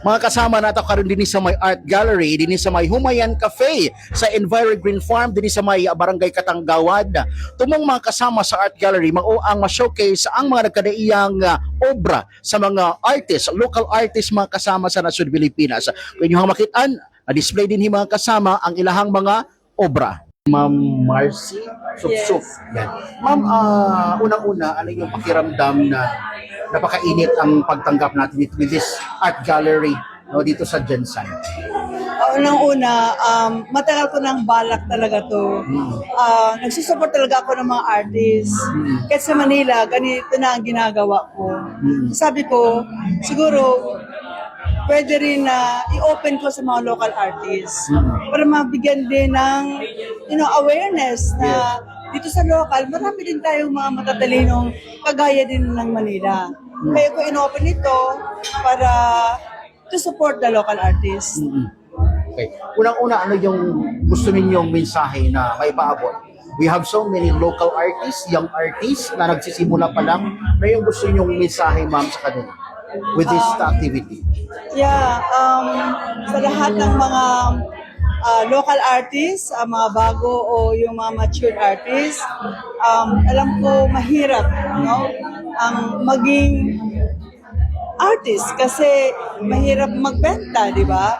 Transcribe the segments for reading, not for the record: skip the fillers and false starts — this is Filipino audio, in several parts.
Mga kasama nato karon dinhi sa may art gallery, dinhi sa may Humayan Cafe, sa Enviro Green Farm, dinhi sa may Barangay Katanggawad. Tumong mga kasama sa art gallery mao ang ma-showcase ang mga nagkadaiyang obra sa mga artists, local artists mga kasama sa nasud Pilipinas. Kung inyong makitaan, na-display din mga kasama ang ilahang mga obra. Ma'am Marcy Supsup. Yan. Ma'am, unang-una, ano yung pakiramdam na napakainit ang pagtanggap natin with this art gallery no, dito sa Jensen? Unang-una, matagal ko ng balak talaga to. Nagsusupport talaga ako ng mga artists. Kahit sa Manila, ganito na ang ginagawa ko. Sabi ko, siguro, pwede rin na i-open ko sa mga local artists para mabigyan din ng awareness na dito sa local, marami din tayong mga matatalinong kagaya din ng Manila. Kaya ko in-open ito para to support the local artists. Okay. Unang-una, ano yung gusto ninyong mensahe na may paabot? We have so many local artists, young artists na nagsisimula pa lang. Ano yung gusto ninyong mensahe, ma'am, sa kanila with this activity? Yeah, sa lahat ng mga local artists, mga bago o yung mga matured artists, alam ko mahirap, no? Ang maging artist kasi mahirap magbenta, di ba?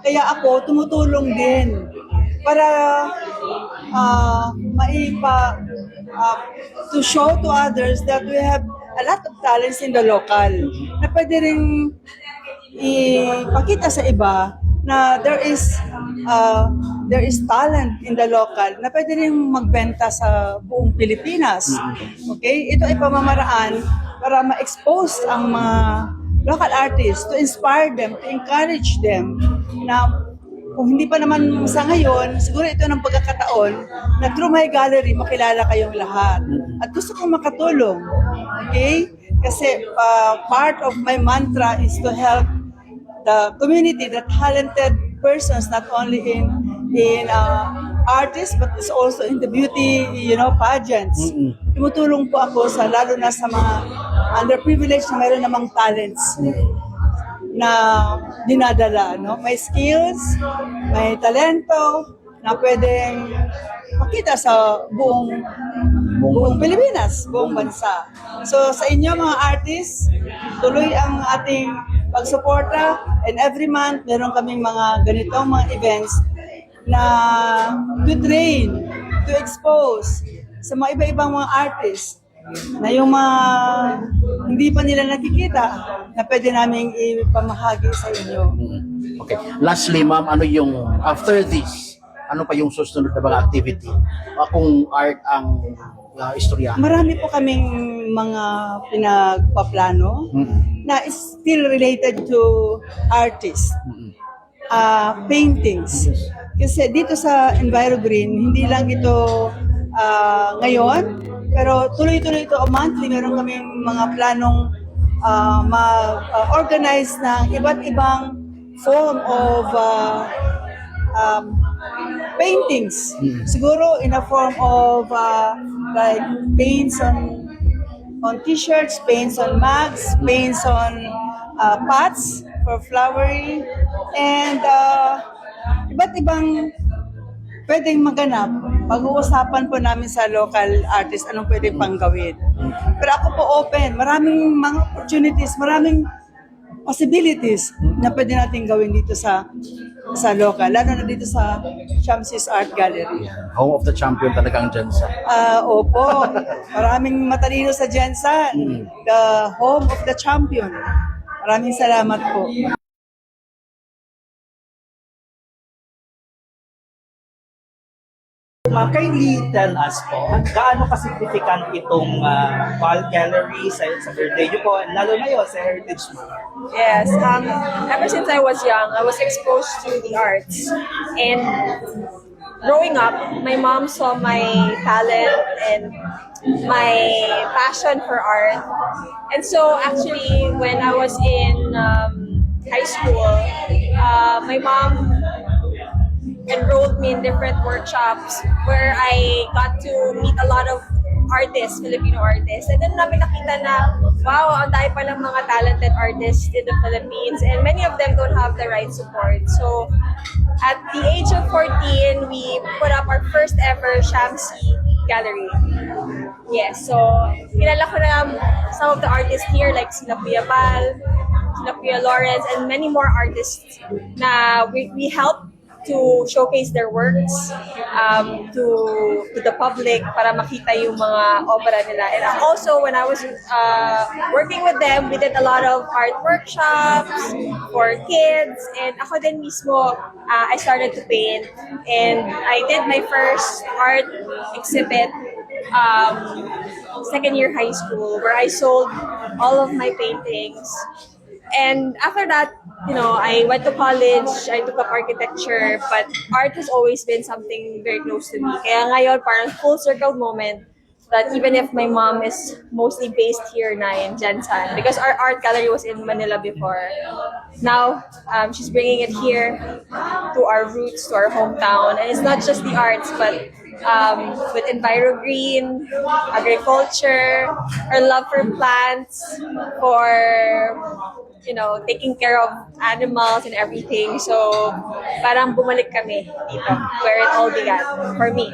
Kaya ako tumutulong din para to show to others that we have a lot of talents in the local na pwede rin ipakita sa iba na there is talent in the local na pwede rin magbenta sa buong Pilipinas. Okay? Ito ay pamamaraan para ma-expose ang mga local artists, to inspire them, to encourage them na kung hindi pa naman sa ngayon, siguro ito ng pagkakataon na through my gallery, makilala kayong lahat. At gusto kong makatulong. Okay? Kasi part of my mantra is to help the community, the talented persons, not only in artists, but is also in the beauty, pageants. Tumutulong po ako lalo na sa mga underprivileged na mayroon namang talents na dinadala, no? May skills, may talento na pwedeng makita sa buong Pilipinas, buong bansa. So sa inyo mga artists, tuloy ang ating pagsuporta, and every month meron kaming mga ganitong mga events na to train, to expose sa mga iba-ibang mga artists na yung mga hindi pa nila nakikita na pwede naming ipamahagi sa inyo. Okay. Lastly, ma'am, ano yung after this, ano pa yung susunod na mga activity? Kung art ang istorya? Marami po kaming mga pinagpaplano na is still related to artists. Paintings. Kasi dito sa Enviro Green, hindi lang ito ngayon, pero tuloy-tuloy ito monthly. Meron kaming mga planong ma-organize ng iba't ibang form of paintings. Siguro in a form of like paints on t-shirts, paints on mugs, paints on pots for flowering, and iba't ibang pwedeng maganap. Pag-uusapan po namin sa local artists anong pwedeng pang gawin. Pero ako po open. Maraming mga opportunities, maraming possibilities na pwede natin gawin dito sa local, lalo na dito sa Shamsis Art Gallery. Home of the champion talagang Jensen. Opo. Maraming matalino sa Jensen. The home of the champion. Maraming salamat po. Kindly tell us po, gaano ka-significant itong wall gallery sa birthday niyo po, lalo na yun sa Heritage Month? Yes, ever since I was young, I was exposed to the arts. And growing up, my mom saw my talent and my passion for art. And so actually, when I was in high school, my mom enrolled me in different workshops where I got to meet a lot of artists, Filipino artists. And then namin nakita na, wow, ang dami palang mga talented artists in the Philippines, and many of them don't have the right support. So at the age of 14, we put up our first ever Shamsi gallery. Yes, so kilala ko na some of the artists here like sila Kuya Bal, sila Kuya Lawrence, and many more artists na we help to showcase their works to the public para makita yung mga obra nila. And also, when I was working with them, we did a lot of art workshops for kids. And ako din mismo, I started to paint. And I did my first art exhibit second year high school where I sold all of my paintings. And after that, I went to college, I took up architecture, but art has always been something very close to me. Kaya ngayon, parang full circle moment that even if my mom is mostly based here na in Jensan, because our art gallery was in Manila before, now she's bringing it here to our roots, to our hometown. And it's not just the arts, but with EnviroGreen, agriculture, our love for plants, for taking care of animals and everything. So, parang bumalik kami dito, where it all began, for me.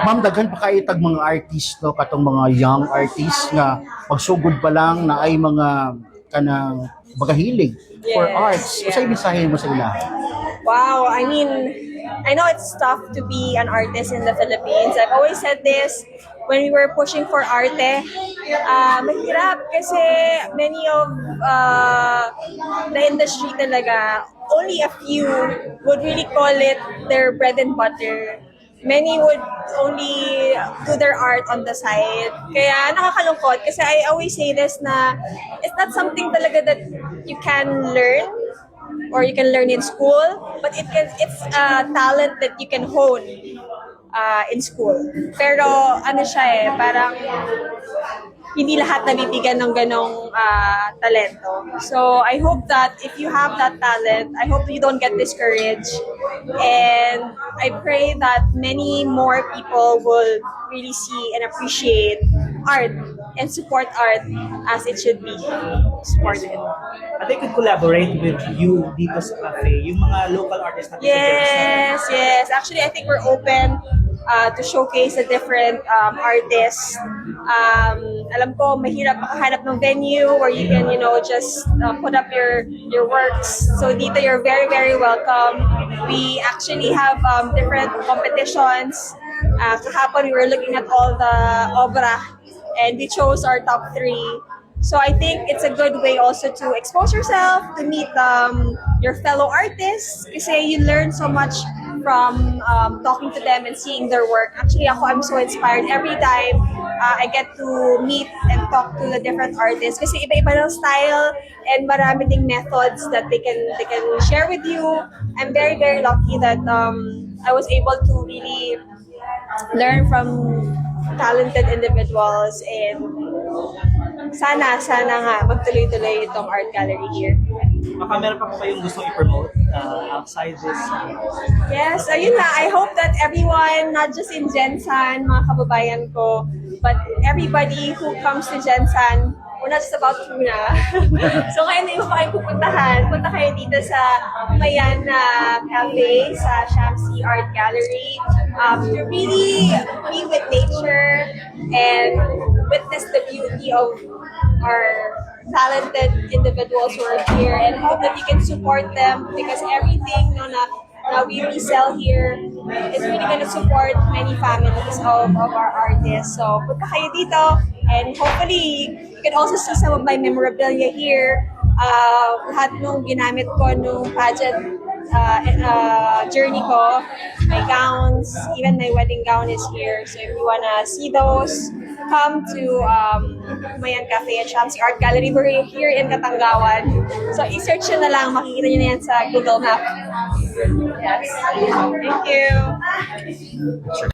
Ma'am, daghan pa kayo tag mga artist, no, katong mga young artists nga pagsugod pa lang na ay mga kanang magahilig for Yes, arts. yeah. Usay bisahin mo sa ila? Wow, I mean, I know it's tough to be an artist in the Philippines. I've always said this when we were pushing for arte. Mahirap kasi many of the industry talaga, only a few would really call it their bread and butter. Many would only do their art on the side. Kaya nakakalungkot kasi I always say this na it's not something talaga that you can learn or you can learn in school, but it's a talent that you can hone in school. Pero ano siya parang hindi lahat nabibigyan ng ganong talento. So I hope that if you have that talent, I hope you don't get discouraged. And I pray that many more people will really see and appreciate art and support art as it should be supported. At they could collaborate with you dito sa cafe, yung mga local artists natin sa Jensan. Yes. Actually, I think we're open to showcase the different artists. Alam ko, mahirap makahanap ng venue where you can, just put up your works. So dito, you're very, very welcome. We actually have different competitions. Kahapon, we were looking at all the obra and we chose our top 3. So I think it's a good way also to expose yourself, to meet your fellow artists, kasi you learn so much from talking to them and seeing their work. Actually, I'm so inspired every time I get to meet and talk to the different artists kasi iba-iba ng style and marami ding methods that they can share with you. I'm very, very lucky that I was able to really learn from talented individuals, and sana nga magtuloy-tuloy itong art gallery here. Baka meron pa po kayong gustong i-promote outside this? Yes, ayun na. I hope that everyone, not just in Jensan, mga kababayan ko, but everybody who comes to Jensan, we're not just about tuna. So ngayon na yung pa kayo pupuntahan, punta kayo dito sa Mayan Cafe, sa Shamsi Art Gallery, to really be with nature and witness the beauty of our talented individuals who are here, and hope that you can support them because everything na we resell here is really going to support many families of our artists. So punta kayo dito, and hopefully you can also see some of my memorabilia here. Lahat nung ginamit ko nung pageant journey ko, my gowns, even my wedding gown is here. So if you wanna see those, come to Mayan Cafe at Shamsi Art Gallery. We're here in Katanggawan. So i-search nyo na lang, makikita nyo na yan sa Google Map. Yes. Thank you.